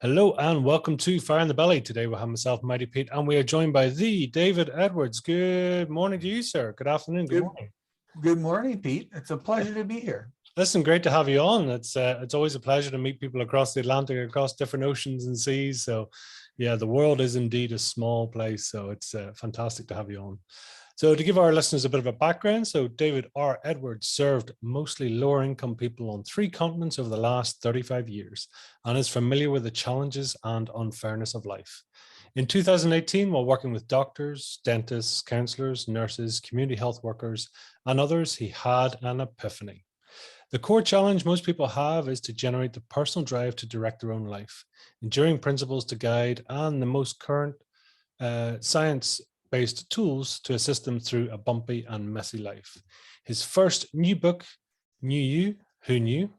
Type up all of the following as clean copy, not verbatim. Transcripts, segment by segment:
Hello and welcome to Fire in the Belly. Today we have myself, Mighty Pete, and we are joined by the David Edwards. Good morning to you, sir. Good afternoon. Good morning. Good morning, Pete. It's a pleasure to be here. Listen, great to have you on. It's always a pleasure to meet people across the Atlantic, across different oceans and seas. So, yeah, the world is indeed a small place. So it's fantastic to have you on. So to give our listeners a bit of a background, so David R. Edwards served mostly lower income people on 3 continents over the last 35 years and is familiar with the challenges and unfairness of life. In 2018, while working with doctors, dentists, counselors, nurses, community health workers, and others, he had an epiphany. The core challenge most people have is to generate the personal drive to direct their own life, enduring principles to guide, and the most current science-based tools to assist them through a bumpy and messy life. His first new book, Knew You, Who Knew,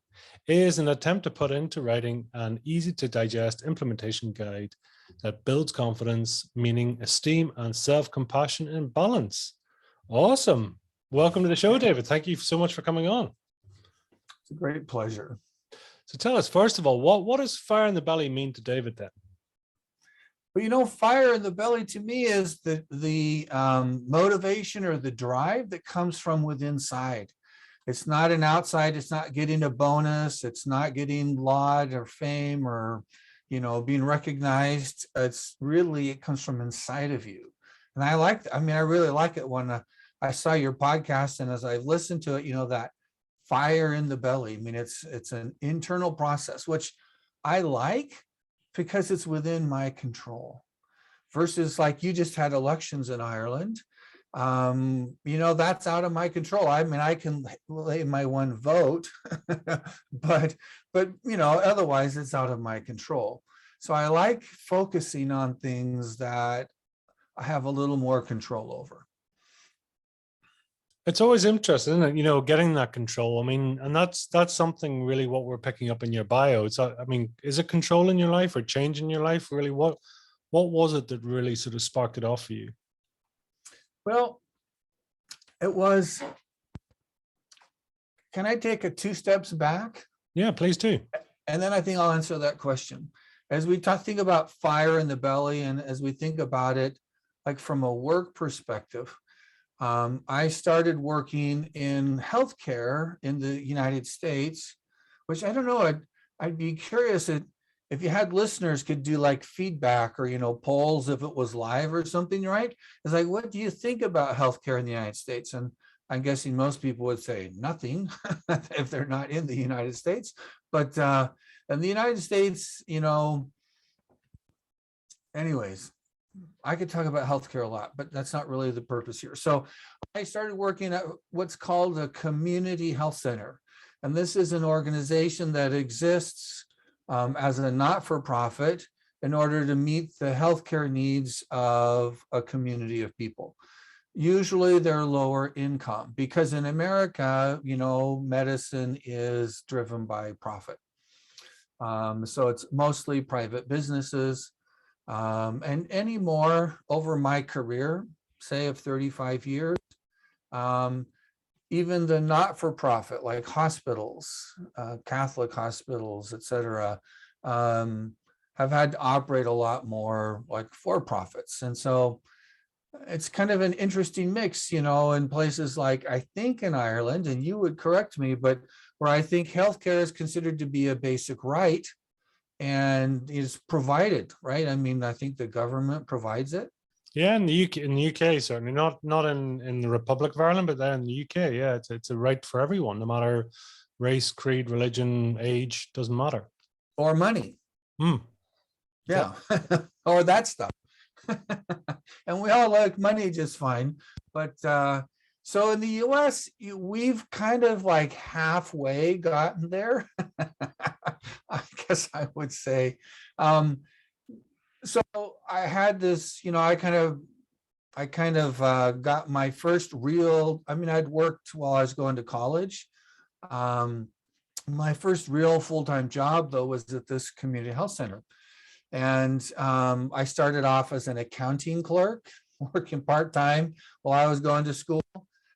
is an attempt to put into writing an easy-to-digest implementation guide that builds confidence, meaning, esteem, and self-compassion in balance. Awesome. Welcome to the show, David. Thank you so much for coming on. It's a great pleasure. So tell us, first of all, what does fire in the belly mean to David then? Well, fire in the belly to me is the motivation or the drive that comes from within inside. It's not an outside, it's not getting a bonus, it's not getting laud or fame or, being recognized. It comes from inside of you. And I really like it when I saw your podcast, and as I've listened to it, that fire in the belly. It's an internal process, which I like because it's within my control versus like you just had elections in Ireland. That's out of my control. I can lay my one vote, but otherwise it's out of my control. So I like focusing on things that I have a little more control over. It's always interesting, isn't it? Getting that control. And that's something really what we're picking up in your bio. Is it control in your life or change in your life? Really, what was it that really sort of sparked it off for you? Well, it was, can I take 2 steps back? Yeah, please do. And then I think I'll answer that question. As we think about fire in the belly, and as we think about it, like from a work perspective, I started working in healthcare in the United States, which I don't know, I'd be curious if you had listeners could do like feedback or, polls if it was live or something, right? It's like, what do you think about healthcare in the United States? And I'm guessing most people would say nothing if they're not in the United States. But in the United States, anyways, I could talk about healthcare a lot, but that's not really the purpose here. So I started working at what's called a community health center. And this is an organization that exists as a not-for-profit in order to meet the healthcare needs of a community of people. Usually they're lower income because in America, medicine is driven by profit. So it's mostly private businesses. And anymore over my career, say of 35 years, even the not-for-profit like hospitals, Catholic hospitals, etc., have had to operate a lot more like for-profits. And so it's kind of an interesting mix, in places like, I think in Ireland, and you would correct me, but where I think healthcare is considered to be a basic right and is provided, right? I think the government provides it. Yeah, in the UK, certainly not in the Republic of Ireland, but there in the UK, yeah, it's a right for everyone, no matter race, creed, religion, age, doesn't matter. Or money. Yeah, or that stuff. And we all like money just fine. But so in the US, we've kind of like halfway gotten there, I guess I would say. So I had this, I kind of got my first real, I'd worked while I was going to college. My first real full-time job, though, was at this community health center. And I started off as an accounting clerk, working part-time while I was going to school.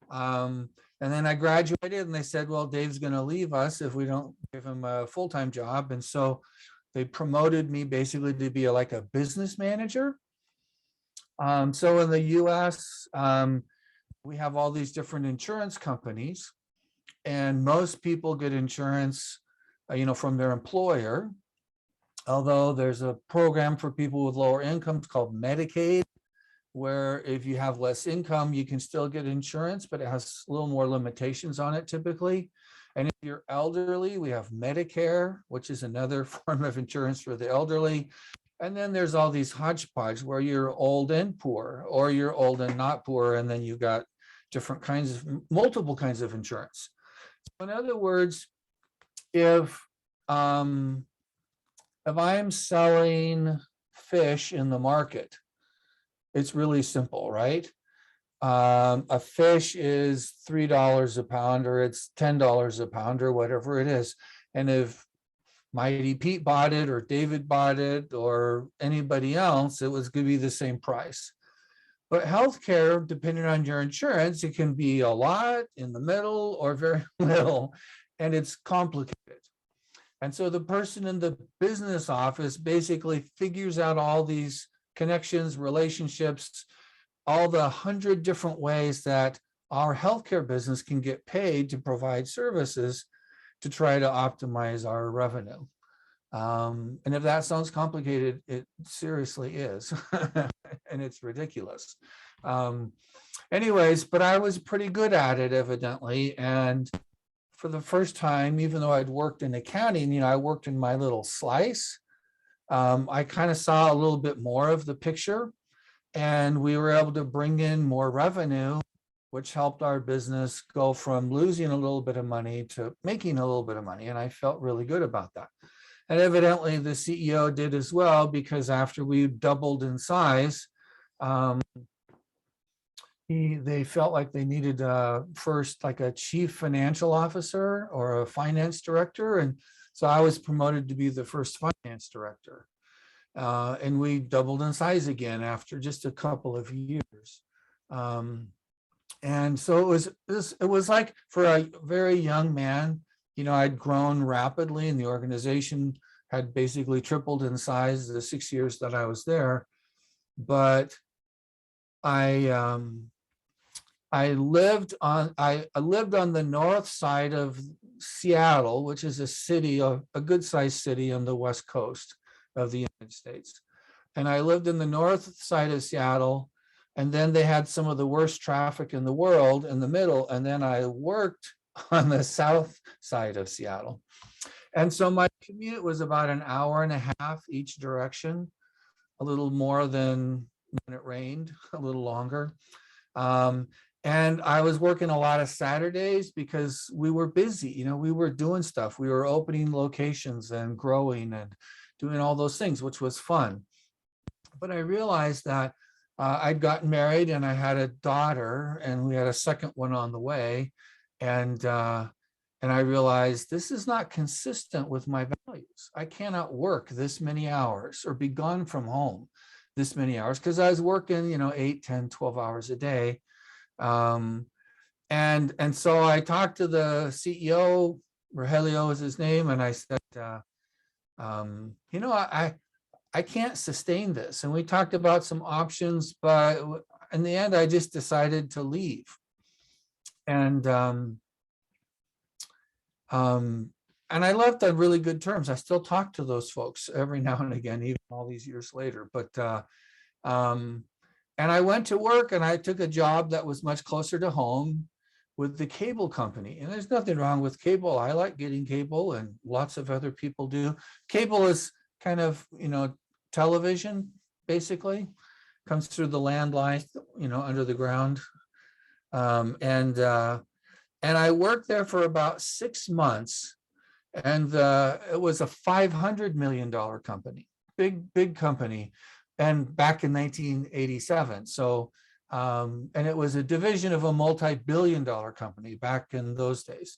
And then I graduated and they said, well, Dave's going to leave us if we don't give him a full-time job. And so They promoted me basically to be like a business manager. So in the US, we have all these different insurance companies, and most people get insurance, from their employer. Although there's a program for people with lower incomes called Medicaid, where if you have less income, you can still get insurance, but it has a little more limitations on it typically. And if you're elderly, we have Medicare, which is another form of insurance for the elderly. And then there's all these hodgepodge where you're old and poor, or you're old and not poor, and then you've got different kinds of, multiple kinds of insurance. So in other words, if I'm selling fish in the market, it's really simple, right? A fish is $3 a pound, or it's $10 a pound, or whatever it is. And if Mighty Pete bought it, or David bought it, or anybody else, it was going to be the same price. But healthcare, depending on your insurance, it can be a lot, in the middle, or very little, and it's complicated. And so the person in the business office basically figures out all these connections, relationships, all the 100 different ways that our healthcare business can get paid to provide services to try to optimize our revenue. And if that sounds complicated, it seriously is, and it's ridiculous. Anyways, but I was pretty good at it, evidently. And for the first time, even though I'd worked in accounting, I worked in my little slice. I kind of saw a little bit more of the picture, and we were able to bring in more revenue, which helped our business go from losing a little bit of money to making a little bit of money. And I felt really good about that. And evidently the CEO did as well, because after we doubled in size, they felt like they needed first like a chief financial officer or a finance director. And so I was promoted to be the first finance director. And we doubled in size again after just a couple of years. And so it was like, for a very young man, I'd grown rapidly, and the organization had basically tripled in size the 6 years that I was there. But I lived on the north side of Seattle, which is a city, a good sized city on the west coast of the United States. And I lived in the north side of Seattle, and then they had some of the worst traffic in the world in the middle. And then I worked on the south side of Seattle. And so my commute was about an hour and a half each direction, a little more than when it rained, a little longer. And I was working a lot of Saturdays because we were busy. We were doing stuff. We were opening locations and growing and doing all those things, which was fun. But I realized that I'd gotten married, and I had a daughter, and we had a second one on the way. And I realized this is not consistent with my values. I cannot work this many hours or be gone from home this many hours, because I was working, 8, 10, 12 hours a day. And so I talked to the CEO, Rogelio is his name, and I said, I can't sustain this. And we talked about some options, but in the end, I just decided to leave. And I left on really good terms. I still talk to those folks every now and again, even all these years later. But and I went to work, and I took a job that was much closer to home with the cable company. And there's nothing wrong with cable. I like getting cable, and lots of other people do. Cable is kind of, television, basically, comes through the landline, under the ground. And I worked there for about 6 months, and it was a $500 million company, big company, and back in 1987. So, and it was a division of a multi-billion-dollar company back in those days.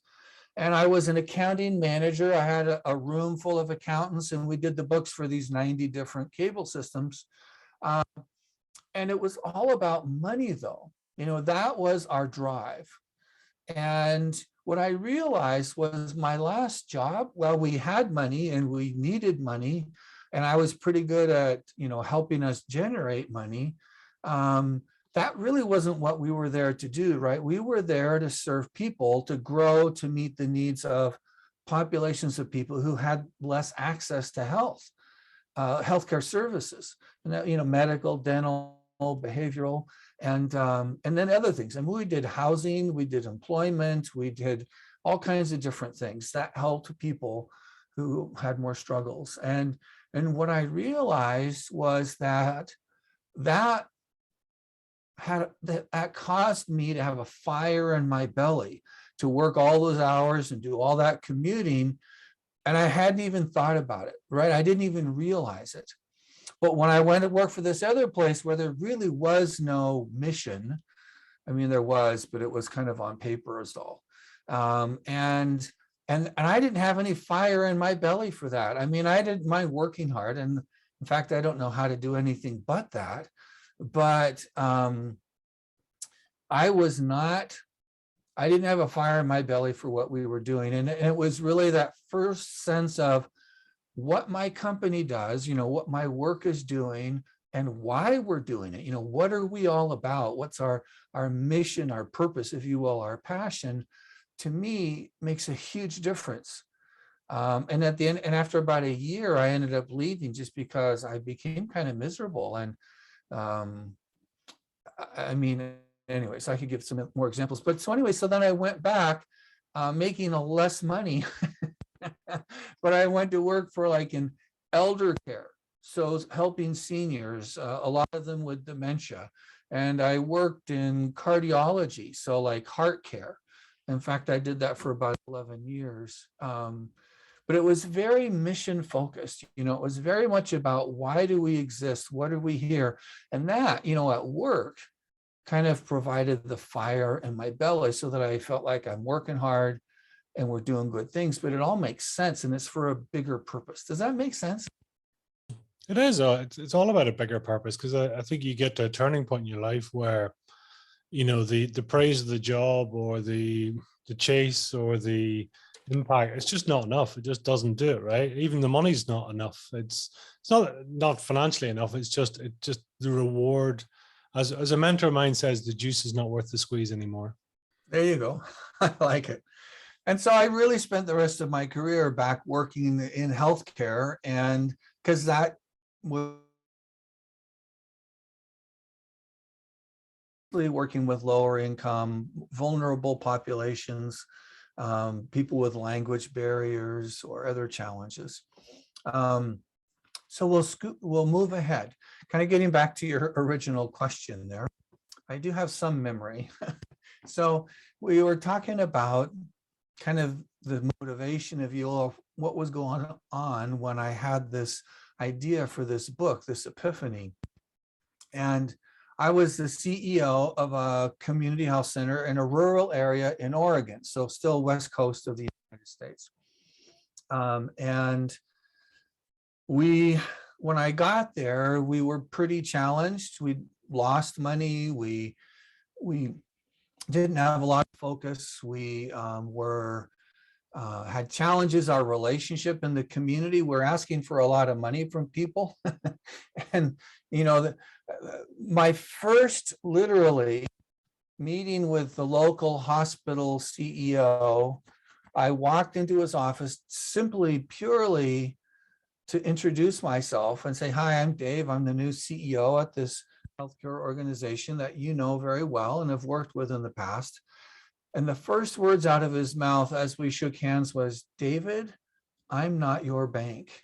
And I was an accounting manager. I had a room full of accountants, and we did the books for these 90 different cable systems. And it was all about money, though. That was our drive. And what I realized was my last job, well, we had money and we needed money, and I was pretty good at, helping us generate money. That really wasn't what we were there to do, right? We were there to serve people, to grow, to meet the needs of populations of people who had less access to healthcare services, medical, dental, behavioral, and then other things. And we did housing, we did employment, we did all kinds of different things that helped people who had more struggles. And what I realized was that caused me to have a fire in my belly to work all those hours and do all that commuting. And I hadn't even thought about it, right? I didn't even realize it. But when I went to work for this other place where there really was no mission, I mean, there was, but it was kind of on paper as all. And I didn't have any fire in my belly for that. I mean, I didn't mind working hard. And in fact, I don't know how to do anything but that. But I didn't have a fire in my belly for what we were doing. And it was really that first sense of what my company does, what my work is doing and why we're doing it. What are we all about? What's our mission, our purpose, if you will, our passion, to me makes a huge difference. And at the end, and after about a year, I ended up leaving just because I became kind of miserable. And I mean, anyways, I could give some more examples. But so anyway, so then I went back making less money, but I went to work for like in elder care. So helping seniors, a lot of them with dementia. And I worked in cardiology, so like heart care. In fact, I did that for about 11 years. But it was very mission focused. It was very much about why do we exist? What are we here? And that, at work kind of provided the fire in my belly so that I felt like I'm working hard and we're doing good things, but it all makes sense and it's for a bigger purpose. Does that make sense? It is. It's all about a bigger purpose, because I think you get to a turning point in your life where, the praise of the job or the chase or the impact, it's just not enough. It just doesn't do it, right? Even the money's not enough. It's not financially enough. It's just the reward. As a mentor of mine says, the juice is not worth the squeeze anymore. There you go. I like it. And so I really spent the rest of my career back working in healthcare, and because that was working with lower income, vulnerable populations, people with language barriers or other challenges. So we'll move ahead. Kind of getting back to your original question there. I do have some memory. So we were talking about kind of the motivation, if you will, of what was going on when I had this idea for this book, this epiphany. And I was the CEO of a community health center in a rural area in Oregon, so still west coast of the United States. And when I got there, we were pretty challenged. We lost money. We didn't have a lot of focus. We had challenges. Our relationship in the community, we're asking for a lot of money from people. And, my first literally meeting with the local hospital CEO, I walked into his office purely to introduce myself and say, hi, I'm Dave. I'm the new CEO at this healthcare organization that you know very well and have worked with in the past. And the first words out of his mouth as we shook hands was, David, I'm not your bank.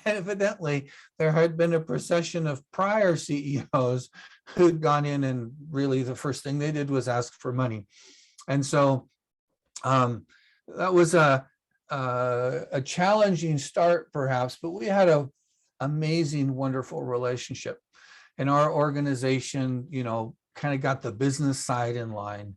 Evidently, there had been a procession of prior CEOs who'd gone in and really the first thing they did was ask for money. And so that was a challenging start, perhaps, but we had an amazing, wonderful relationship. And our organization, kind of got the business side in line.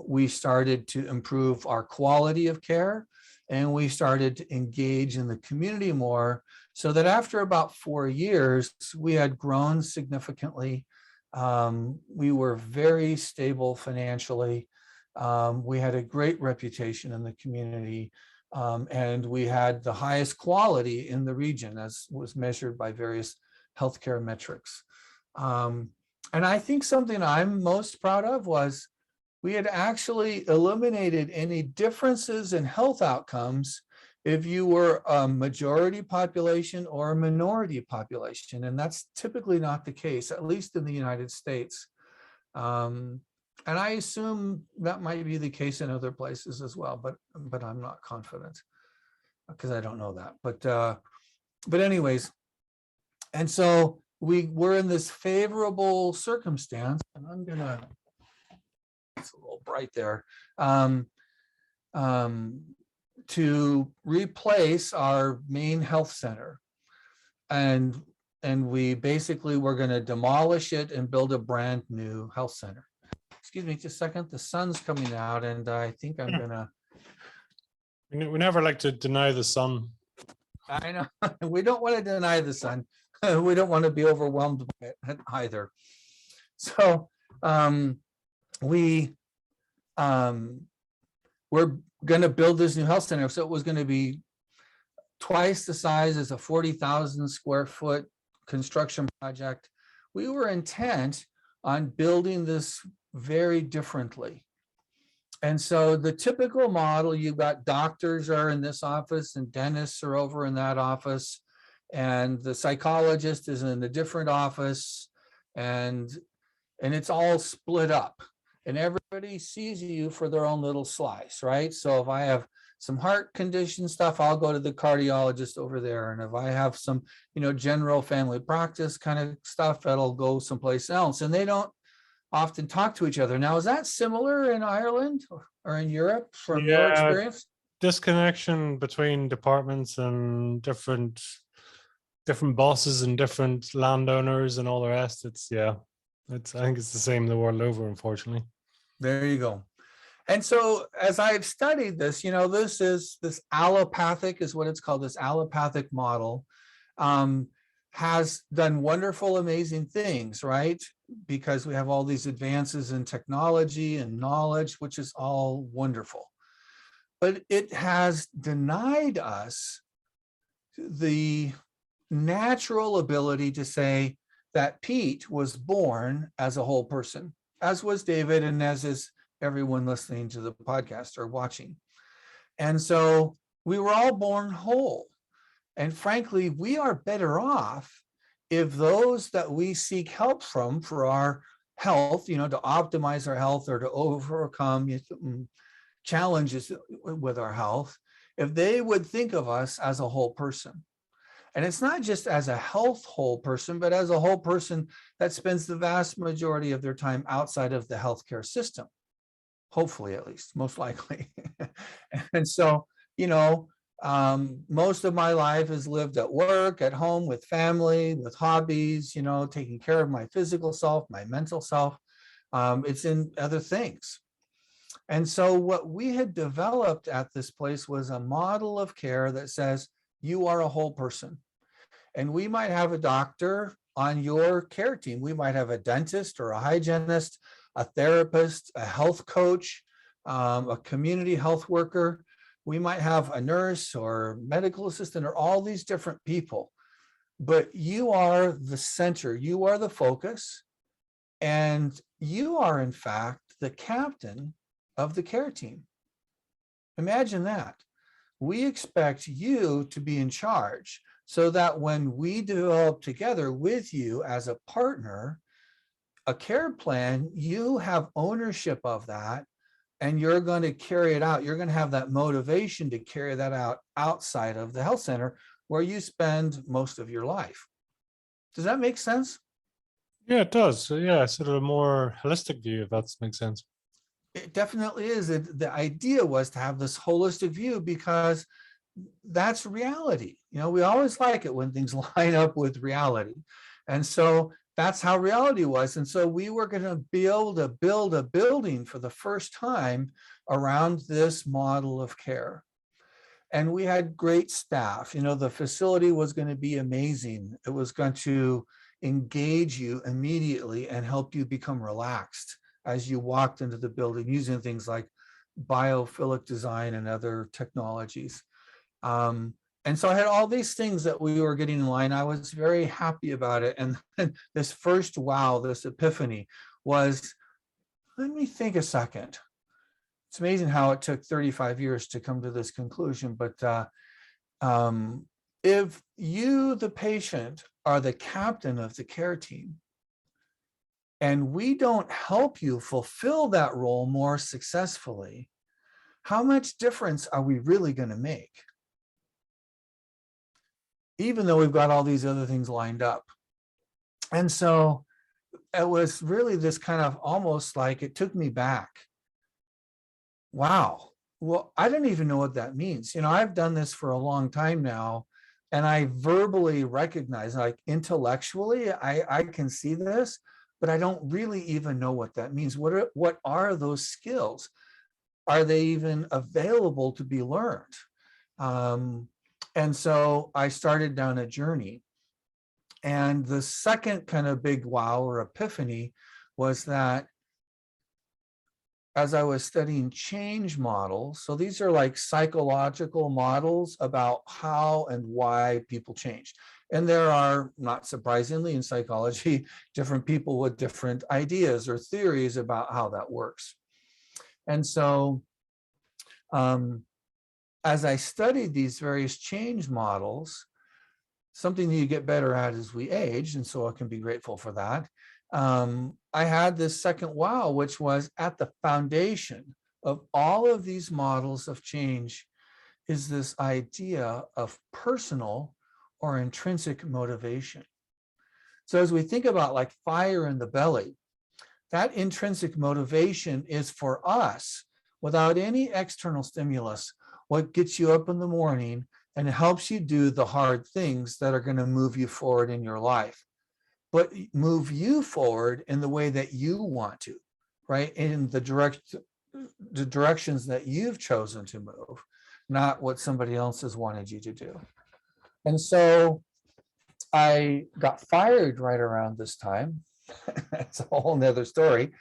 We started to improve our quality of care, and we started to engage in the community more, so that after about 4 years, we had grown significantly. We were very stable financially. We had a great reputation in the community, and we had the highest quality in the region, as was measured by various healthcare metrics. And I think something I'm most proud of was we had actually eliminated any differences in health outcomes if you were a majority population or a minority population. And that's typically not the case, at least in the United States. And I assume that might be the case in other places as well, but I'm not confident because I don't know that. But anyways, and so we were in this favorable circumstance, and I'm gonna, it's a little bright there, to replace our main health center. And we basically were going to demolish it and build a brand new health center. Excuse me just a second, the sun's coming out and I think I'm gonna. We never like to deny the sun. I know, we don't want to deny the sun. We don't want to be overwhelmed by it either. So we're going to build this new health center. So it was going to be twice the size as a 40,000 square foot construction project. We were intent on building this very differently. And so the typical model, you've got doctors are in this office and dentists are over in that office, and the psychologist is in a different office, and it's all split up. And everybody sees you for their own little slice, right? So if I have some heart condition stuff, I'll go to the cardiologist over there. And if I have some, general family practice kind of stuff, that'll go someplace else. And they don't often talk to each other. Now, is that similar in Ireland or in Europe from your experience? Disconnection between departments and different bosses and different landowners and all the rest. I think it's the same the world over, unfortunately. There you go. And so as I've studied this, this allopathic is what it's called, this allopathic model has done wonderful, amazing things, right? Because we have all these advances in technology and knowledge, which is all wonderful. But it has denied us the natural ability to say that Pete was born as a whole person, as was David, and as is everyone listening to the podcast or watching. And so we were all born whole. And frankly, we are better off if those that we seek help from for our health, to optimize our health or to overcome challenges with our health, if they would think of us as a whole person. And it's not just as a health whole person, but as a whole person that spends the vast majority of their time outside of the healthcare system. Hopefully, at least, most likely. And so, most of my life is lived at work, at home, with family, with hobbies, taking care of my physical self, my mental self. It's in other things. And so what we had developed at this place was a model of care that says, you are a whole person. And we might have a doctor on your care team. We might have a dentist or a hygienist, a therapist, a health coach, a community health worker. We might have a nurse or medical assistant or all these different people. But you are the center, you are the focus, and you are, in fact, the captain of the care team. Imagine that. We expect you to be in charge so that when we develop together with you as a partner, a care plan, you have ownership of that and you're going to carry it out. You're going to have that motivation to carry that out outside of the health center where you spend most of your life. Does that make sense? Yeah, it does. So yeah, sort of a more holistic view, if that makes sense. It definitely is. The idea was to have this holistic view because that's reality. We always like it when things line up with reality. And so that's how reality was. And so we were going to be able to build a building for the first time around this model of care. And we had great staff. The facility was going to be amazing. It was going to engage you immediately and help you become relaxed as you walked into the building, using things like biophilic design and other technologies. And so I had all these things that we were getting in line. I was very happy about it. And this first wow, this epiphany was, let me think a second. It's amazing how it took 35 years to come to this conclusion. But if you, the patient, are the captain of the care team, and we don't help you fulfill that role more successfully, how much difference are we really going to make? Even though we've got all these other things lined up. And so it was really this kind of almost like it took me back. Wow. Well, I don't even know what that means. You know, I've done this for a long time now, and I verbally recognize, like intellectually, I can see this, but I don't really even know what that means. What are those skills? Are they even available to be learned? And so I started down a journey. And the second kind of big wow or epiphany was that as I was studying change models, so these are like psychological models about how and why people change. And there are, not surprisingly in psychology, different people with different ideas or theories about how that works. And so as I studied these various change models, something that you get better at as we age, and so I can be grateful for that, I had this second wow, which was at the foundation of all of these models of change is this idea of personal or intrinsic motivation. So as we think about like fire in the belly, that intrinsic motivation is for us, without any external stimulus, what gets you up in the morning and helps you do the hard things that are going to move you forward in your life, but move you forward in the way that you want to, right? In the directions that you've chosen to move, not what somebody else has wanted you to do. And so I got fired right around this time. That's a whole nother story.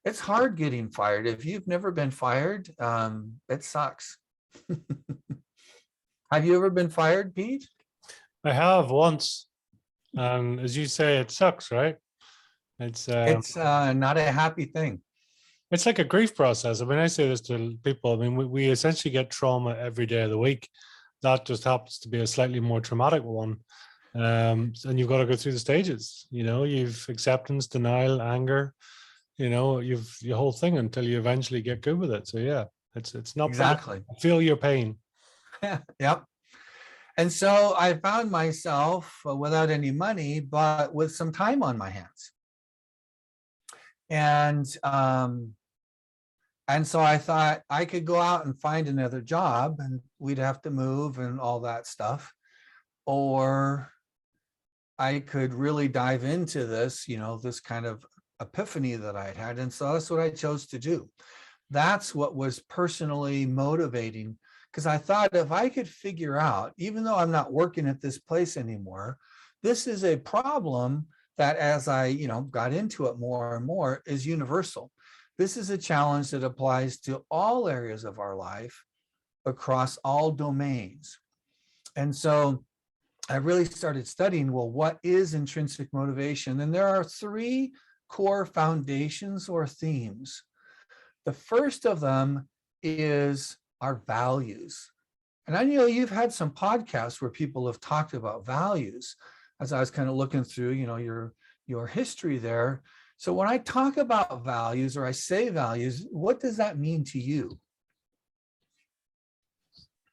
It's hard getting fired. If you've never been fired, it sucks. Have you ever been fired, Pete? I have once. And as you say, it sucks, right? It's not a happy thing. It's like a grief process. I mean, I say this to people. I mean, we essentially get trauma every day of the week. That just happens to be a slightly more traumatic one. And you've got to go through the stages. You know, you've acceptance, denial, anger. You know, you've your whole thing until you eventually get good with it. So yeah, it's not exactly. I feel your pain. Yep. And so I found myself without any money, but with some time on my hands. And so I thought I could go out and find another job, and we'd have to move and all that stuff. Or I could really dive into this, you know, this kind of epiphany that I'd had. And so that's what I chose to do. That's what was personally motivating, because I thought if I could figure out, even though I'm not working at this place anymore, this is a problem that as I, you know, got into it more and more is universal. This is a challenge that applies to all areas of our life across all domains. And so I really started studying, well, what is intrinsic motivation? And there are three core foundations or themes. The first of them is our values. And I know you've had some podcasts where people have talked about values. As I was kind of looking through, you know, your history there. So when I talk about values or I say values, what does that mean to you?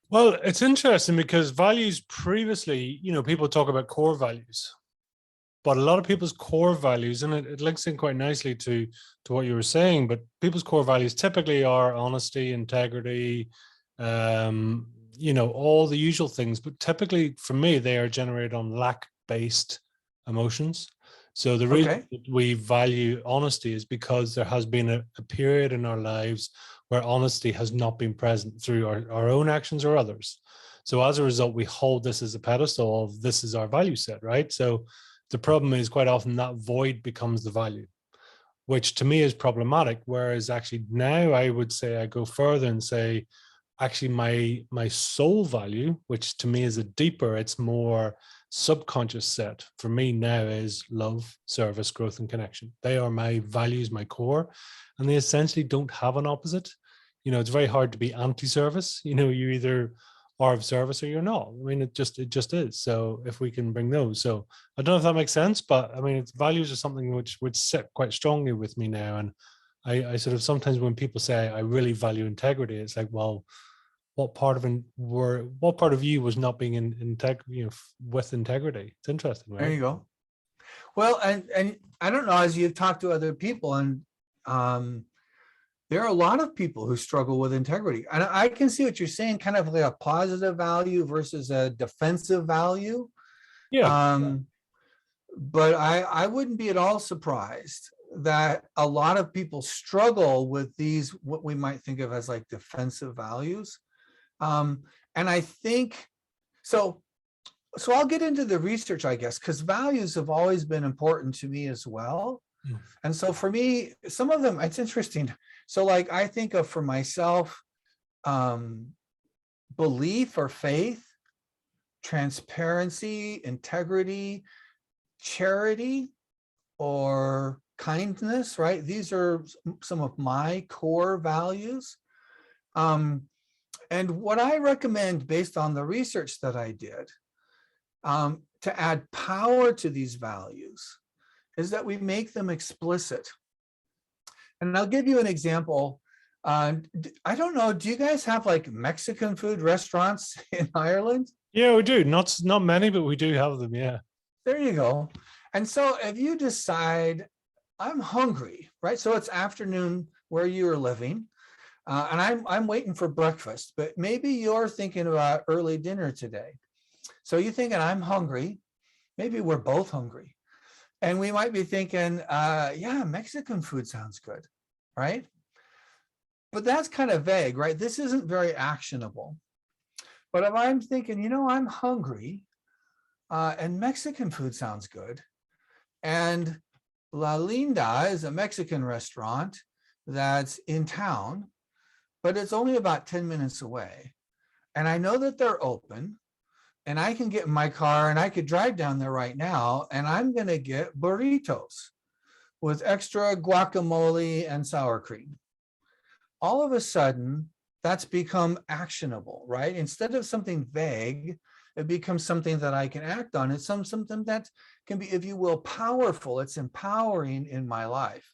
Well, it's interesting because values previously, you know, people talk about core values, but a lot of people's core values, and it links in quite nicely to what you were saying, but people's core values typically are honesty, integrity, you know, all the usual things. But typically for me, they are generated on lack-based emotions. So the reason that we value honesty is because there has been a period in our lives where honesty has not been present through our own actions or others. So as a result, we hold this as a pedestal of this is our value set, right? So The problem is quite often that void becomes the value, which to me is problematic. Whereas actually now I would say I go further and say, actually my soul value, which to me is a deeper, it's more subconscious set for me now, is love, service, growth, and connection. They are my values, my core, and they essentially don't have an opposite. It's very hard to be anti-service. You either are of service or you're not. I mean, it just is. So if we can bring those, so I don't know if that makes sense, but I mean, it's values are something which would sit quite strongly with me now. And I sort of sometimes when people say I really value integrity, it's like, well, what part of you was not being with integrity? It's interesting, right? There you go. Well, and I don't know, as you've talked to other people, and there are a lot of people who struggle with integrity. And I can see what you're saying, kind of like a positive value versus a defensive value. Yeah. But I wouldn't be at all surprised that a lot of people struggle with these, what we might think of as like defensive values. And I think, so I'll get into the research, I guess, because values have always been important to me as well. And so for me, some of them, it's interesting. So like I think of for myself, belief or faith, transparency, integrity, charity, or kindness, right? These are some of my core values. And what I recommend based on the research that I did, to add power to these values is that we make them explicit. And I'll give you an example. I don't know, do you guys have like Mexican food restaurants in Ireland? Yeah, we do. Not many, but we do have them. Yeah. There you go. And so if you decide, I'm hungry, right? So it's afternoon where you're living, and I'm waiting for breakfast, but maybe you're thinking about early dinner today. So you're thinking, I'm hungry. Maybe we're both hungry. And we might be thinking, yeah, Mexican food sounds good, right? But that's kind of vague, right? This isn't very actionable. But if I'm thinking, I'm hungry, and Mexican food sounds good, and La Linda is a Mexican restaurant that's in town, but it's only about 10 minutes away. And I know that they're open, and I can get in my car and I could drive down there right now, and I'm going to get burritos with extra guacamole and sour cream. All of a sudden, that's become actionable, right? Instead of something vague, it becomes something that I can act on. It's something that can be, if you will, powerful. It's empowering in my life.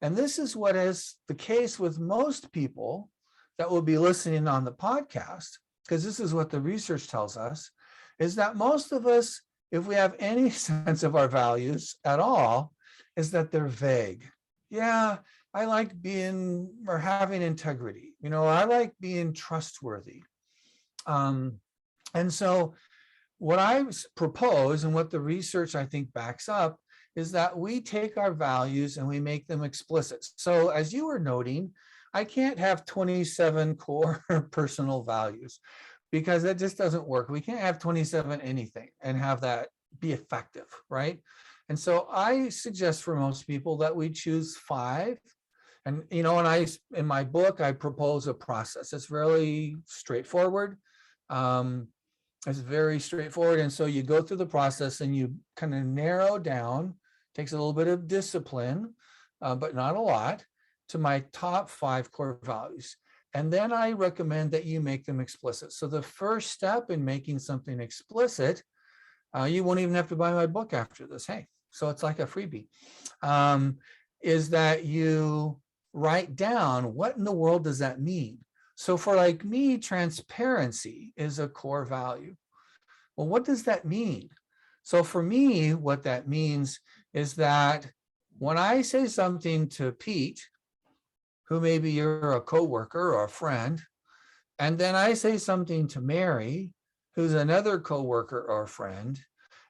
And this is what is the case with most people that will be listening on the podcast, because this is what the research tells us, is that most of us, if we have any sense of our values at all, is that they're vague. Yeah, I like being or having integrity. I like being trustworthy. And so what I propose, and what the research I think backs up, is that we take our values and we make them explicit. So as you were noting, I can't have 27 core personal values, because that just doesn't work. We can't have 27 anything and have that be effective, right? And so I suggest for most people that we choose 5. And, in my book, I propose a process. It's really straightforward. It's very straightforward. And so you go through the process and you kind of narrow down, takes a little bit of discipline, but not a lot, to my top 5 core values. And then I recommend that you make them explicit. So the first step in making something explicit, you won't even have to buy my book after this. Hey, so it's like a freebie, is that you write down, what in the world does that mean? So for like me, transparency is a core value. Well, what does that mean? So for me, what that means is that when I say something to Pete, who maybe you're a coworker or a friend, and then I say something to Mary, who's another coworker or friend,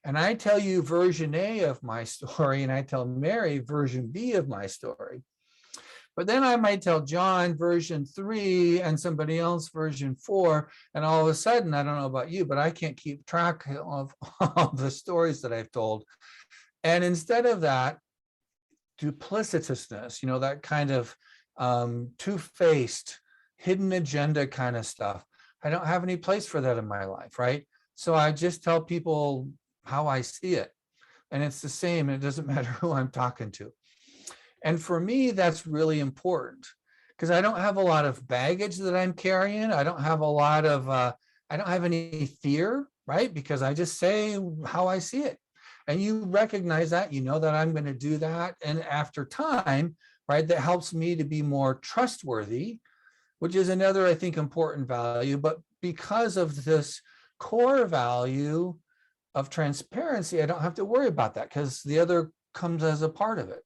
and I tell you version A of my story, and I tell Mary version B of my story, But then I might tell John version 3 and somebody else version 4, and all of a sudden, I don't know about you, but I can't keep track of all the stories that I've told. And instead of that, duplicitousness, that kind of two-faced, hidden agenda kind of stuff, I don't have any place for that in my life, right? So I just tell people how I see it. And it's the same. It doesn't matter who I'm talking to. And for me, that's really important because I don't have a lot of baggage that I'm carrying. I don't have a lot of, I don't have any fear, right? Because I just say how I see it. And you recognize that, that I'm going to do that. And after time, right, that helps me to be more trustworthy, which is another, I think, important value. But because of this core value of transparency, I don't have to worry about that because the other comes as a part of it.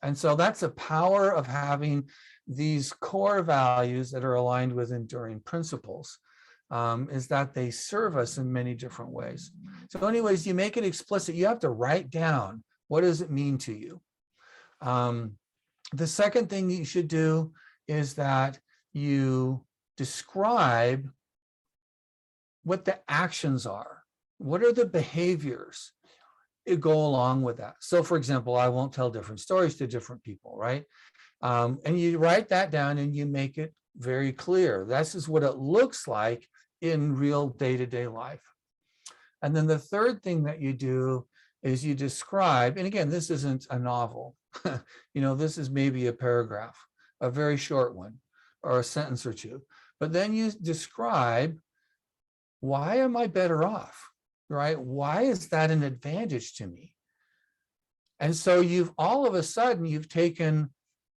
And so that's the power of having these core values that are aligned with enduring principles, is that they serve us in many different ways. So anyways, you make it explicit. You have to write down, what does it mean to you? The second thing you should do is that you describe what the actions are. What are the behaviors that go along with that? So for example, I won't tell different stories to different people, right? And you write that down and you make it very clear. This is what it looks like in real day-to-day life. And then the third thing that you do is you describe, and again, this isn't a novel, this is maybe a paragraph, a very short one, or a sentence or two, but then you describe, why am I better off, right? Why is that an advantage to me? And so you've all of a sudden, you've taken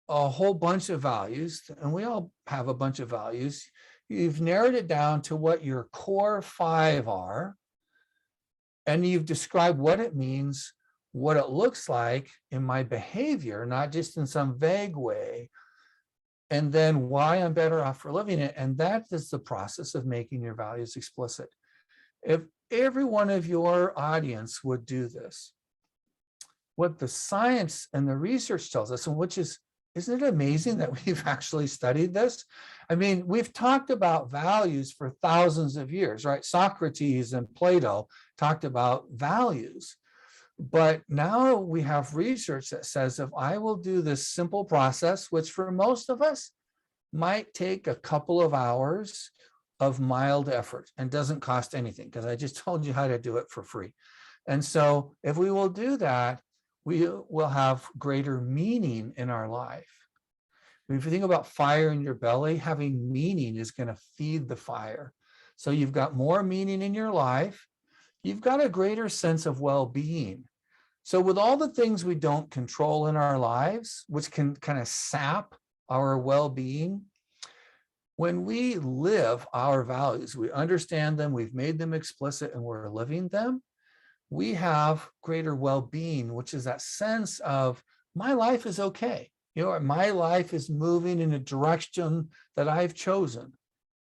a whole bunch of values, and we all have a bunch of values. You've narrowed it down to what your core 5 are, and you've described what it means, what it looks like in my behavior, not just in some vague way, and then why I'm better off for living it. And that is the process of making your values explicit. If every one of your audience would do this, what the science and the research tells us, and which is, isn't it amazing that we've actually studied this? I mean, we've talked about values for thousands of years, right? Socrates and Plato talked about values. But now we have research that says, if I will do this simple process, which for most of us might take a couple of hours of mild effort and doesn't cost anything, because I just told you how to do it for free. And so if we will do that, we will have greater meaning in our life. If you think about fire in your belly, having meaning is going to feed the fire. So you've got more meaning in your life. You've got a greater sense of well-being. So with all the things we don't control in our lives, which can kind of sap our well-being, when we live our values, we understand them, we've made them explicit, and we're living them, we have greater well-being, which is that sense of my life is okay. My life is moving in a direction that I've chosen.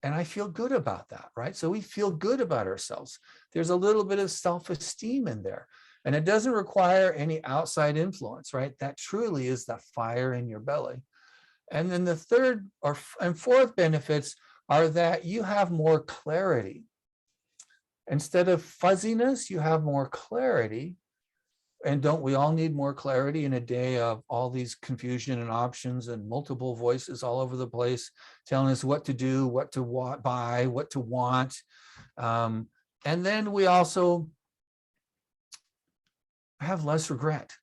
And I feel good about that, right? So we feel good about ourselves. There's a little bit of self-esteem in there. And it doesn't require any outside influence, right? That truly is the fire in your belly. And then the third and fourth benefits are that you have more clarity. Instead of fuzziness, you have more clarity. And don't we all need more clarity in a day of all these confusion and options and multiple voices all over the place telling us what to do, what to buy, what to want. And then we also have less regret.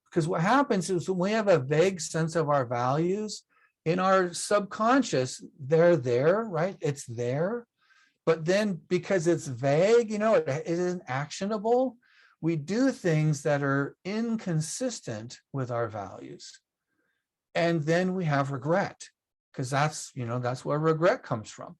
Because what happens is when we have a vague sense of our values, in our subconscious, they're there, right? It's there. But then because it's vague, it isn't actionable, we do things that are inconsistent with our values. And then we have regret, because that's where regret comes from.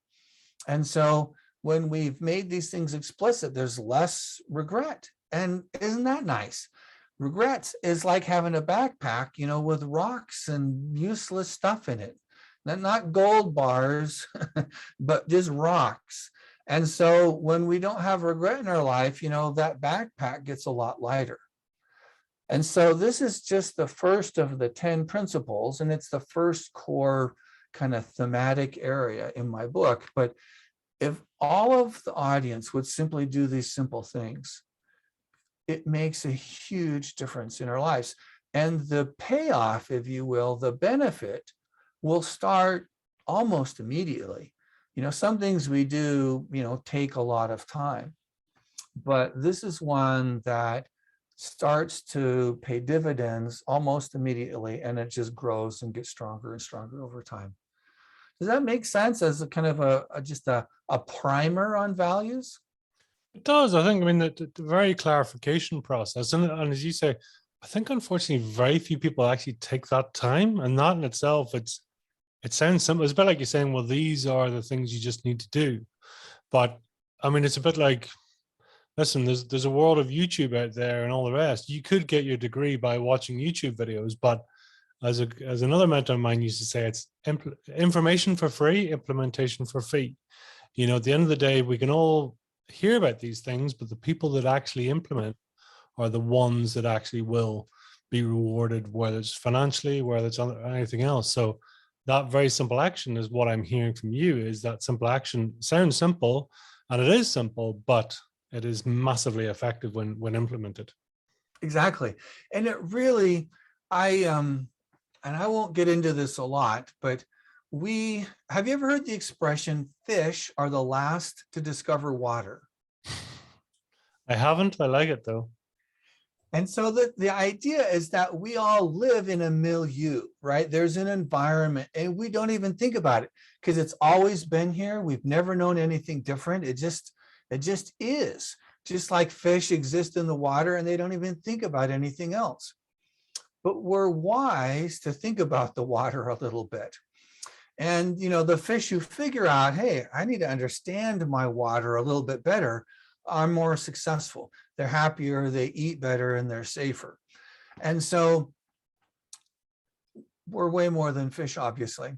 And so when we've made these things explicit, there's less regret. And isn't that nice? Regrets is like having a backpack, with rocks and useless stuff in it. Not gold bars, but just rocks. And so when we don't have regret in our life, that backpack gets a lot lighter. And so this is just the first of the 10 principles, and it's the first core kind of thematic area in my book. But if all of the audience would simply do these simple things, it makes a huge difference in our lives. And the payoff, if you will, the benefit will start almost immediately. You know, some things we do, you know, take a lot of time, but this is one that starts to pay dividends almost immediately, and it just grows and gets stronger and stronger over time. Does that make sense as a kind of just a primer on values? It does. I think, I mean, the very clarification process. And as you say, I think unfortunately very few people actually take that time. And that in itself, it sounds simple. It's a bit like you're saying, well, these are the things you just need to do. But I mean, it's a bit like, listen, there's a world of YouTube out there and all the rest. You could get your degree by watching YouTube videos, but as another mentor of mine used to say, it's information for free, implementation for fee. You know, at the end of the day, we can all hear about these things, but the people that actually implement are the ones that actually will be rewarded, whether it's financially, whether it's anything else. So that very simple action is what I'm hearing from you, is that simple action sounds simple, and it is simple, but it is massively effective when implemented. Exactly. And it really, and I won't get into this a lot, but have you ever heard the expression, fish are the last to discover water? I haven't. I like it though. And so the idea is that we all live in a milieu, right? There's an environment, and we don't even think about it because it's always been here. We've never known anything different. It just is. Just like fish exist in the water and they don't even think about anything else. But we're wise to think about the water a little bit. And, you know, the fish who figure out, hey, I need to understand my water a little bit better, are more successful. They're happier, they eat better, and they're safer. And so we're way more than fish, obviously.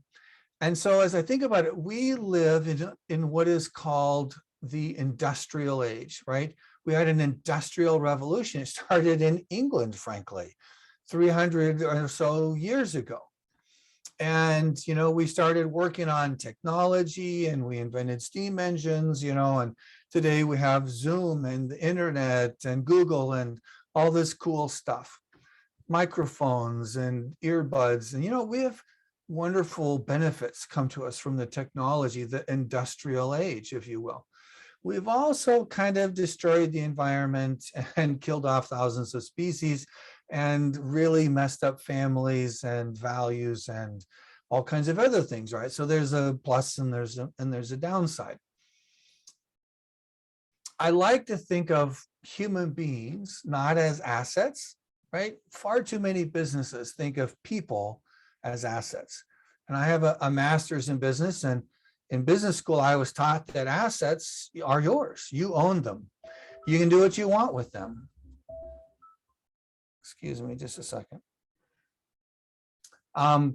And so as I think about it, we live in what is called the industrial age, right? We had an industrial revolution. It started in England, frankly, 300 or so years ago. And, you know, we started working on technology and we invented steam engines, you know, and today we have Zoom and the internet and Google and all this cool stuff, microphones and earbuds. And, you know, we have wonderful benefits come to us from the technology, the industrial age, if you will. We've also kind of destroyed the environment and killed off thousands of species and really messed up families and values and all kinds of other things, right? So there's a plus and there's a downside. I like to think of human beings not as assets, right? Far too many businesses think of people as assets. And I have a master's in business, and in business school, I was taught that assets are yours. You own them. You can do what you want with them. Excuse me just a second.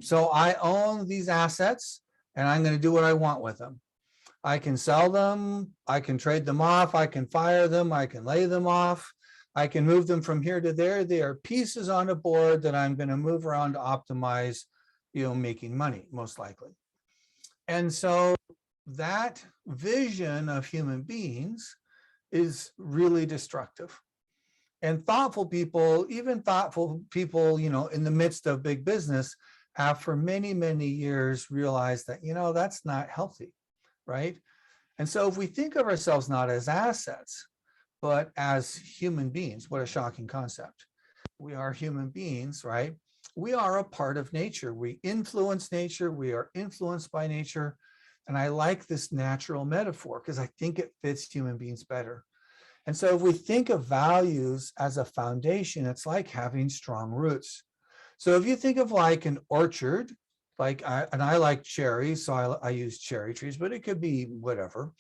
So I own these assets and I'm going to do what I want with them. I can sell them. I can trade them off. I can fire them. I can lay them off. I can move them from here to there. They are pieces on a board that I'm going to move around to optimize, you know, making money, most likely. And so that vision of human beings is really destructive. And thoughtful people, even thoughtful people, you know, in the midst of big business, have for many, many years realized that, you know, that's not healthy, right? And so if we think of ourselves not as assets, but as human beings, what a shocking concept. We are human beings, right? We are a part of nature. We influence nature. We are influenced by nature. And I like this natural metaphor because I think it fits human beings better. And so if we think of values as a foundation, it's like having strong roots. So if you think of like an orchard, like I like cherries, so I use cherry trees, but it could be whatever.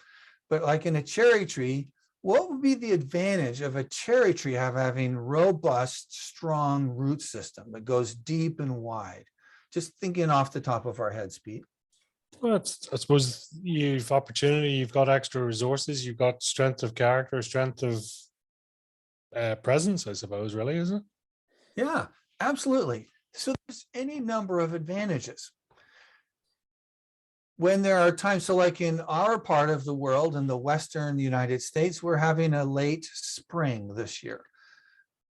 But like in a cherry tree, what would be the advantage of a cherry tree having robust, strong root system that goes deep and wide? Just thinking off the top of our heads, Pete. Well, I suppose you've opportunity, you've got extra resources, you've got strength of character, strength of presence, I suppose, really, isn't it? Yeah, absolutely. So there's any number of advantages. When there are times, so like in our part of the world, in the Western United States, we're having a late spring this year.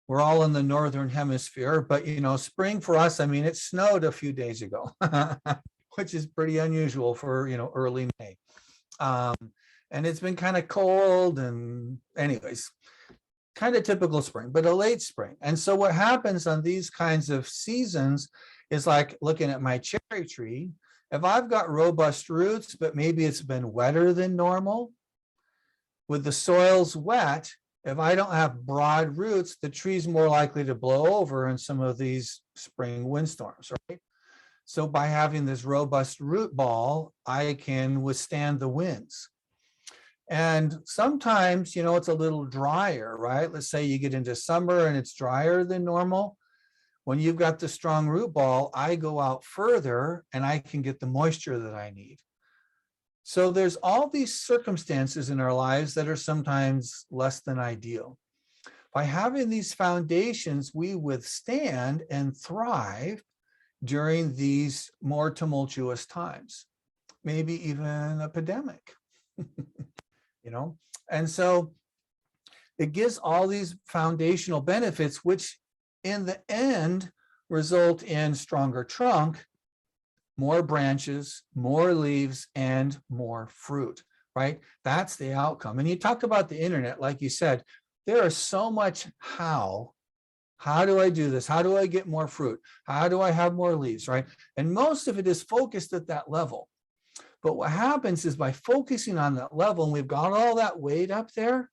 We're all in the Northern Hemisphere, but spring for us, I mean, it snowed a few days ago, which is pretty unusual for, early May. And it's been kind of cold and anyways, kind of typical spring, but a late spring. And so what happens on these kinds of seasons is like looking at my cherry tree. If I've got robust roots, but maybe it's been wetter than normal, with the soils wet, if I don't have broad roots, the tree's more likely to blow over in some of these spring windstorms, right? So by having this robust root ball, I can withstand the winds. And sometimes, it's a little drier, right? Let's say you get into summer and it's drier than normal. When you've got the strong root ball, I go out further and I can get the moisture that I need. So there's all these circumstances in our lives that are sometimes less than ideal. By having these foundations, we withstand and thrive during these more tumultuous times, maybe even a pandemic. And so it gives all these foundational benefits, which in the end result in stronger trunk, more branches, more leaves, and more fruit, right? That's the outcome. And you talk about the internet, like you said, there is so much how do I do this? How do I get more fruit? How do I have more leaves, right? And most of it is focused at that level. But what happens is by focusing on that level, and we've got all that weight up there,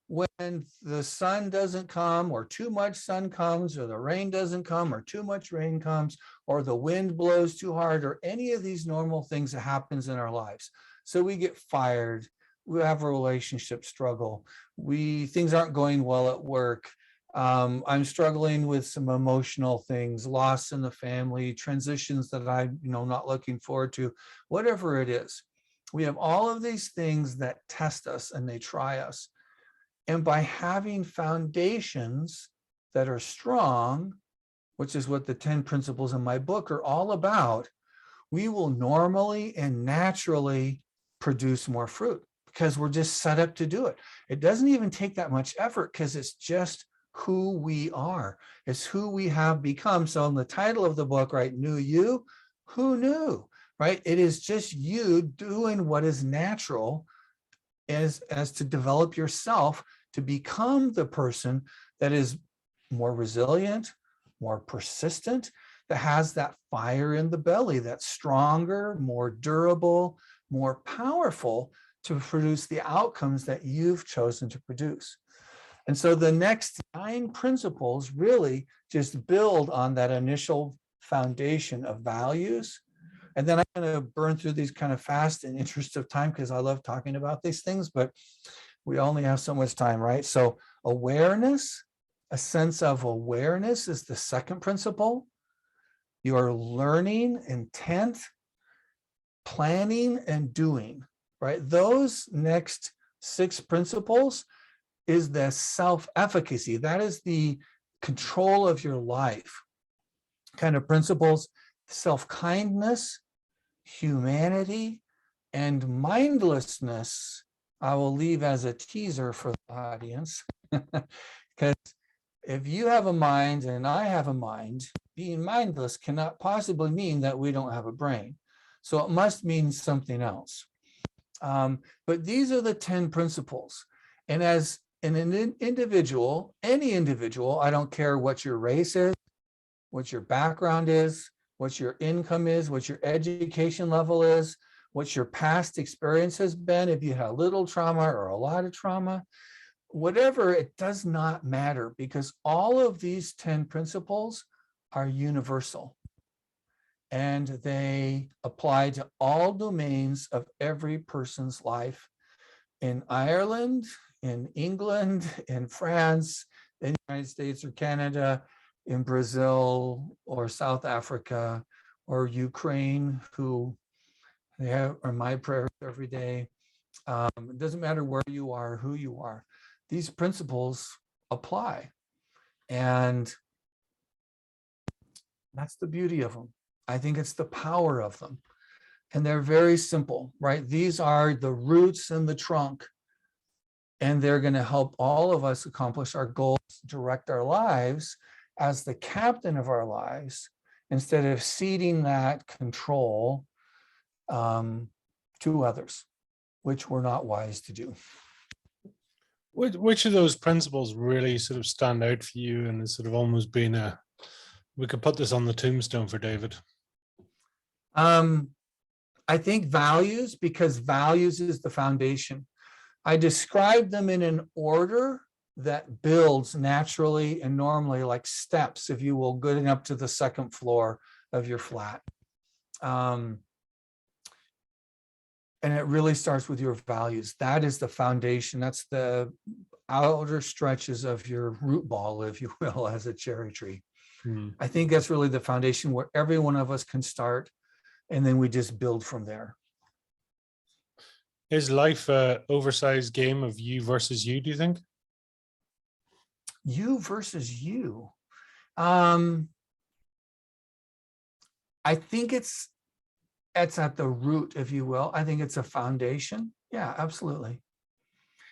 when the sun doesn't come, or too much sun comes, or the rain doesn't come, or too much rain comes, or the wind blows too hard, or any of these normal things that happens in our lives. So we get fired, we have a relationship struggle, things aren't going well at work. I'm struggling with some emotional things, loss in the family, transitions that I'm not looking forward to, whatever it is. We have all of these things that test us and they try us. And by having foundations that are strong, which is what the 10 principles in my book are all about, we will normally and naturally produce more fruit because we're just set up to do it. It doesn't even take that much effort because it's just who we are. It's who we have become. So in the title of the book, right, New You, who knew, right? It is just you doing what is natural as to develop yourself to become the person that is more resilient, more persistent, that has that fire in the belly, that's stronger, more durable, more powerful to produce the outcomes that you've chosen to produce. And so the next 9 principles really just build on that initial foundation of values. And then I'm going to burn through these kind of fast in interest of time because I love talking about these things, but we only have so much time, right? So awareness, a sense of awareness is the second principle. Your learning, intent, planning, and doing, right? Those next 6 principles is the self-efficacy. That is the control of your life kind of principles. Self-kindness, humanity, and mindlessness, I will leave as a teaser for the audience. Because if you have a mind and I have a mind, being mindless cannot possibly mean that we don't have a brain. So it must mean something else. But these are the 10 principles. And as an individual, any individual, I don't care what your race is, what your background is, what your income is, what your education level is, what your past experience has been, if you had a little trauma or a lot of trauma, whatever, it does not matter because all of these 10 principles are universal and they apply to all domains of every person's life in Ireland, in England, in France, in the United States or Canada, in Brazil or South Africa or Ukraine, who are my prayers every day. It doesn't matter where you are, who you are. These principles apply. And That's the beauty of them. I think it's the power of them. And they're very simple, right? These are the roots and the trunk. And they're going to help all of us accomplish our goals, direct our lives as the captain of our lives, instead of ceding that control to others, which we're not wise to do. Which of those principles really sort of stand out for you and has sort of almost been we could put this on the tombstone for David? I think values, because values is the foundation. I describe them in an order that builds naturally and normally, like steps, if you will, getting up to the second floor of your flat. And it really starts with your values. That is the foundation. That's the outer stretches of your root ball, if you will, as a cherry tree. I think that's really the foundation where every one of us can start, and then we just build from there. Is life an oversized game of you versus you, do you think? You versus you. I think it's at the root, if you will. I think it's a foundation. Yeah, absolutely.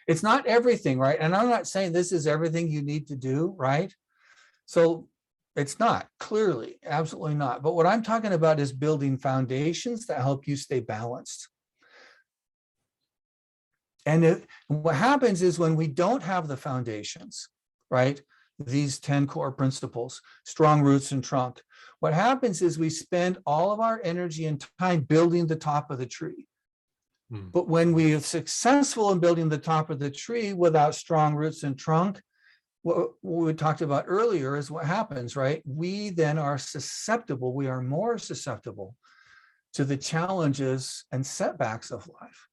It's not everything, right? And I'm not saying this is everything you need to do, right? So it's not, clearly, absolutely not. But what I'm talking about is building foundations that help you stay balanced. And what happens is when we don't have the foundations, right? These 10 core principles, strong roots and trunk. What happens is we spend all of our energy and time building the top of the tree. But when we are successful in building the top of the tree without strong roots and trunk, what we talked about earlier is what happens, right? We then are susceptible, we are more susceptible to the challenges and setbacks of life.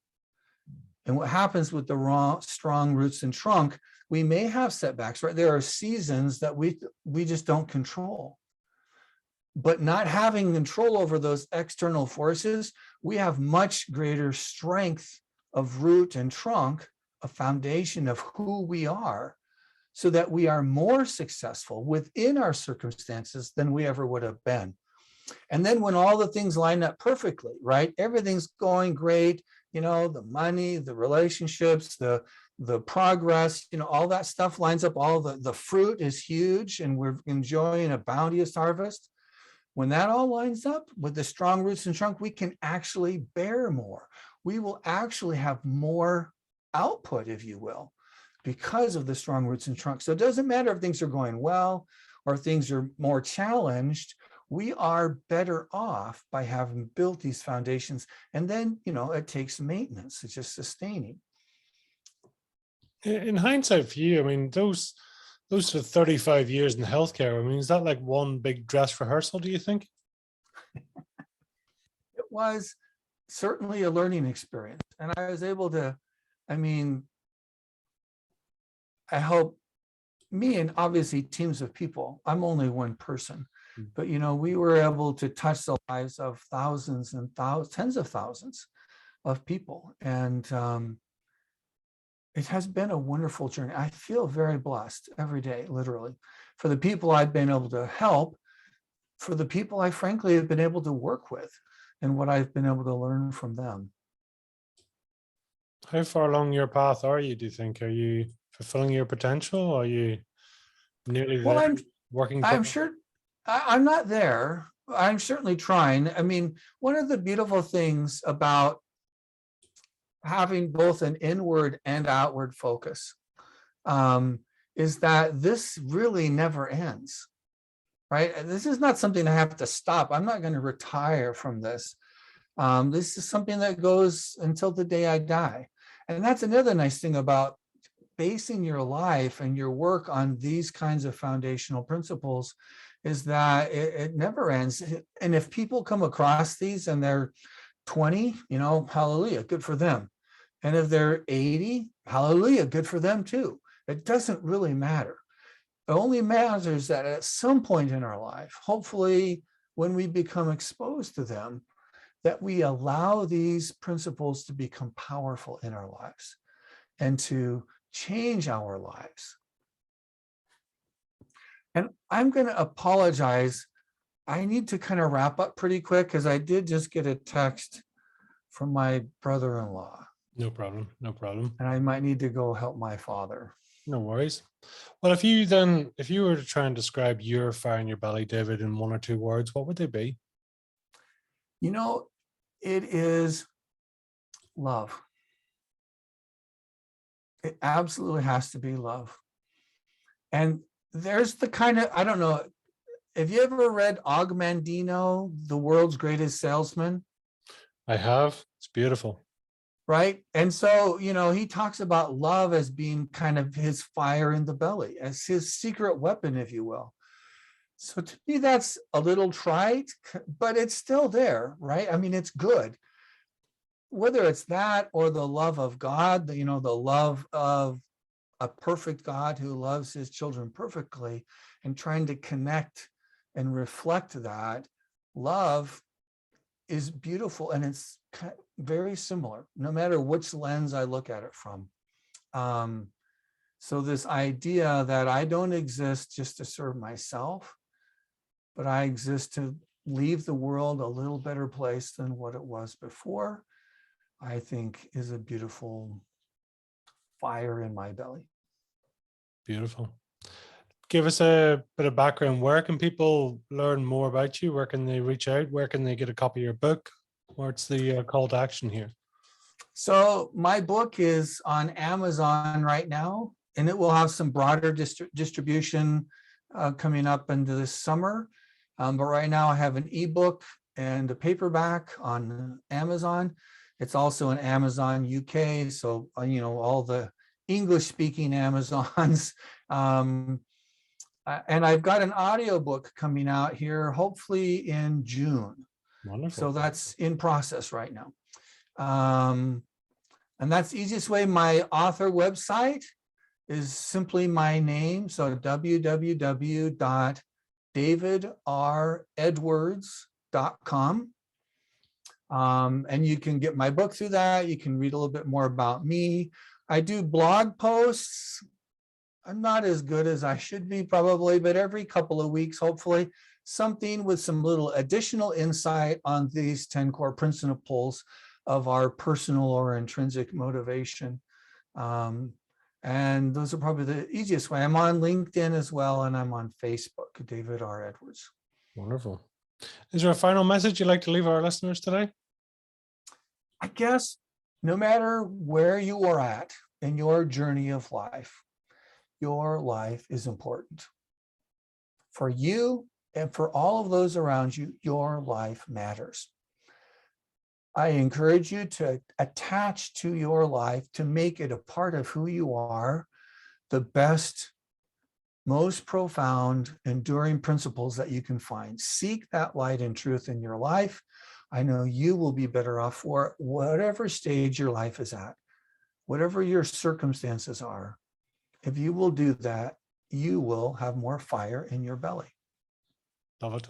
And what happens with the strong roots and trunk, we may have setbacks, right? There are seasons that we just don't control. But not having control over those external forces, we have much greater strength of root and trunk, a foundation of who we are, so that we are more successful within our circumstances than we ever would have been. And then when all the things line up perfectly, right? Everything's going great, you know, the money, the relationships, the progress, you know, all that stuff lines up, all the fruit is huge and we're enjoying a bounteous harvest. When that all lines up with the strong roots and trunk, we can actually bear more. We will actually have more output, if you will, because of the strong roots and trunk. So it doesn't matter if things are going well or things are more challenged. We are better off by having built these foundations. And then, you know, it takes maintenance. It's just sustaining. In hindsight for you, I mean, those sort of 35 years in healthcare, I mean, is that like one big dress rehearsal, do you think? It was certainly a learning experience. And I was able to, I mean, I hope me and obviously teams of people, I'm only one person, but, you know, we were able to touch the lives of thousands and tens of thousands of people. And it has been a wonderful journey. I feel very blessed every day, literally, for the people I've been able to help, for the people I frankly have been able to work with, and what I've been able to learn from them. How far along your path are you, do you think? Are you fulfilling your potential? Are you nearly there? Well, Working? I'm sure I'm not there. I'm certainly trying. I mean, one of the beautiful things about having both an inward and outward focus is that this really never ends, right? This is not something I have to stop. I'm not going to retire from this. This is something that goes until the day I die. And that's another nice thing about basing your life and your work on these kinds of foundational principles, is that it never ends. And if people come across these and they're 20, you know, hallelujah, good for them. And if they're 80, hallelujah, good for them too. It doesn't really matter. It only matters that at some point in our life, hopefully when we become exposed to them, that we allow these principles to become powerful in our lives and to change our lives. And I'm going to apologize I need to kind of wrap up pretty quick because I did just get a text from my brother-in-law, No problem. No problem. and I might need to go help my father. No worries. Well, if you were to try and describe your fire in your belly, David, in 1 or 2 words, what would they be? You know, it is love. It absolutely has to be love. And there's the kind of, I don't know, have you ever read Og Mandino, The World's Greatest Salesman? I have. It's beautiful. Right. And so, you know, he talks about love as being kind of his fire in the belly, as his secret weapon, if you will. So to me, that's a little trite, but it's still there, right? I mean, it's good. Whether it's that or the love of God, you know, the love of a perfect God who loves his children perfectly, and trying to connect and reflect that love is beautiful, and it's very similar, no matter which lens I look at it from. So this idea that I don't exist just to serve myself, but I exist to leave the world a little better place than what it was before, I think is a beautiful fire in my belly. Beautiful. Give us a bit of background. Where can people learn more about you? Where can they reach out? Where can they get a copy of your book? What's the call to action here? So my book is on Amazon right now, and it will have some broader distribution coming up into this summer. But right now I have an ebook and a paperback on Amazon. It's also in Amazon UK. So, you know, all the English speaking Amazons. And I've got an audiobook coming out here, hopefully in June. Wonderful. So that's in process right now. And that's the easiest way. My author website is simply my name. So www.davidredwards.com. And you can get my book through that. You can read a little bit more about me. I do blog posts. I'm not as good as I should be probably, but every couple of weeks, hopefully, something with some little additional insight on these 10 core principles of our personal or intrinsic motivation. And those are probably the easiest way. I'm on LinkedIn as well, and I'm on Facebook, David R. Edwards. Wonderful. Is there a final message you'd like to leave our listeners today? I guess no matter where you are at in your journey of life, your life is important. For you and for all of those around you, your life matters. I encourage you to attach to your life, to make it a part of who you are, the best, most profound, enduring principles that you can find. Seek that light and truth in your life. I know you will be better off for it, whatever stage your life is at, whatever your circumstances are. If you will do that, you will have more fire in your belly. Love it.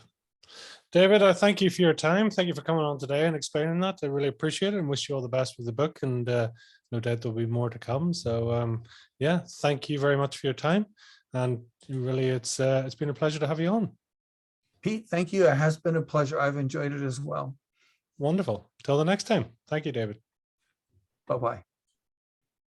David, I thank you for your time. Thank you for coming on today and explaining that. I really appreciate it and wish you all the best with the book. And no doubt there'll be more to come. So yeah, thank you very much for your time. And really, it's been a pleasure to have you on. Pete, thank you. It has been a pleasure. I've enjoyed it as well. Wonderful. Till the next time. Thank you, David. Bye-bye.